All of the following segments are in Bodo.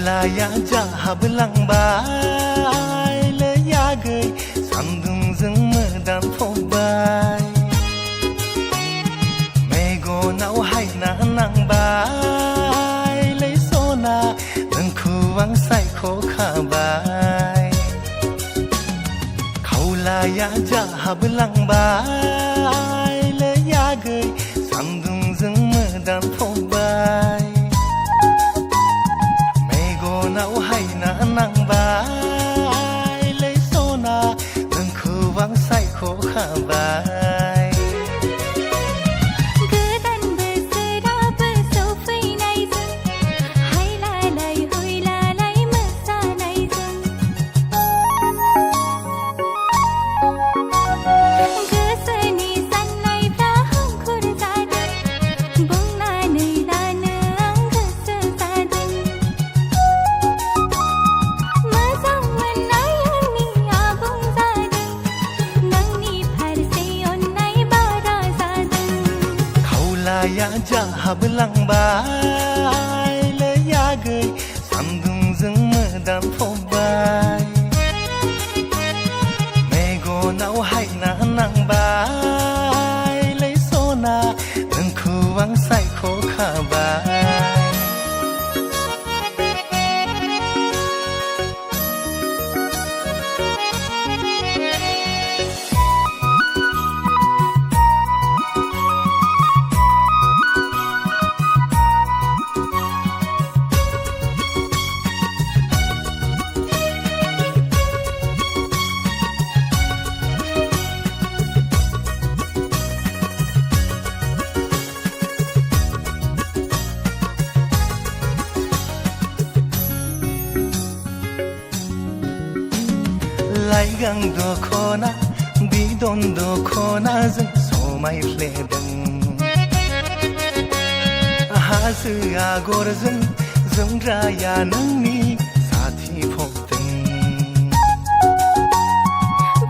खावलाया जाहाबलांबाय लैयागै सान्दुंजों मोदानफबबाय मेगनाव हायना नांबाय लै सना नोंखौ आं सायख'खाबाय खावलाया जाहाबलांबाय लैयागै सान्दुंजों मोदानफबबाय मेगनाव हायना नांबाय लै सना नोंखौ आं सायख'खाबाय गोदान बोसोराबो सफैनायजों हायलालाय हुइलालाय मोसानायजों गोसोनि साननायफ्रा हांखुर जादों बुंनानै लानो आं गोसो जादों मोजां मोननाय आंनि आबुं जादों नोंनि फारसे अननाय बारा जादों खावलाया जाहाबलांबाय लैयागै सान्दुंजों मोदानफबबाय मेगनाव हायना नांबाय लै सना नोंखौ आं सायख'खाबाय लाइगां दख'ना बिदन दख'नाजों समायफ्लेदों हाजो आगरजों जोमग्राया नोंनि साथिफबदों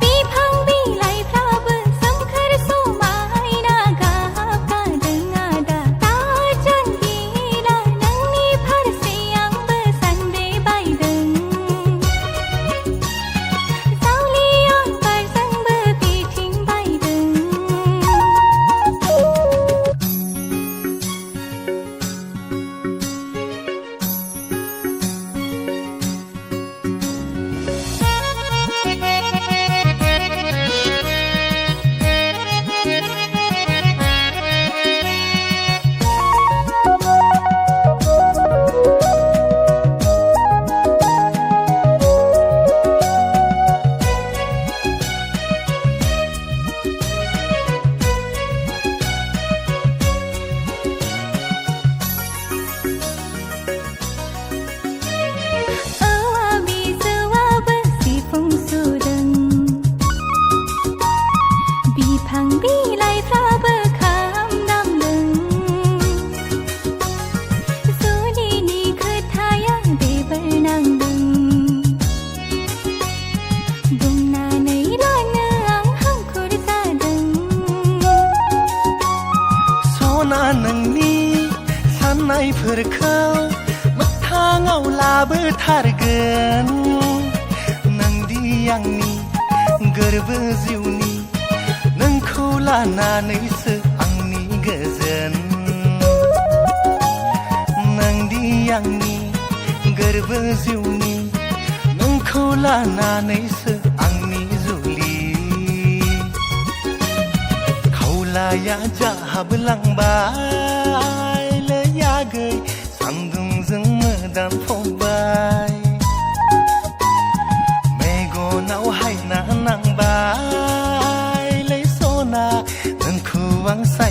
बिफां बिलाइफ्राबो सोमखोर समायना गाब गादों आदा ताजों गिला नोंनि फारसे आंबो सानब्रेबायदों जावलिया बारजोंबो बिरथिंबायदों औवा बिजौआबो सिफुं सुदों बिफां बिलाइफ्राबो खाम दामदों जुलिनि खोथाया बेबोर नांदों बुंनानै लानो आं हांखुर जादों सना नोंनि साननायफोरखौ मोगथाङाव लाबोथारगोन नोंदि आंनि गोरबो जिउनि नोंखौ लानानैसो आंनि गोजोन नोंदि आंनि गोरबो जिउनि नोंखौ लानानैसो आंनि जुलि खावलाया जाहाबलांबाय लैयागै सान्दुंजों मोदानफबबाय मेगनाव हायना नांबाय लै सना नोंखौ आं साय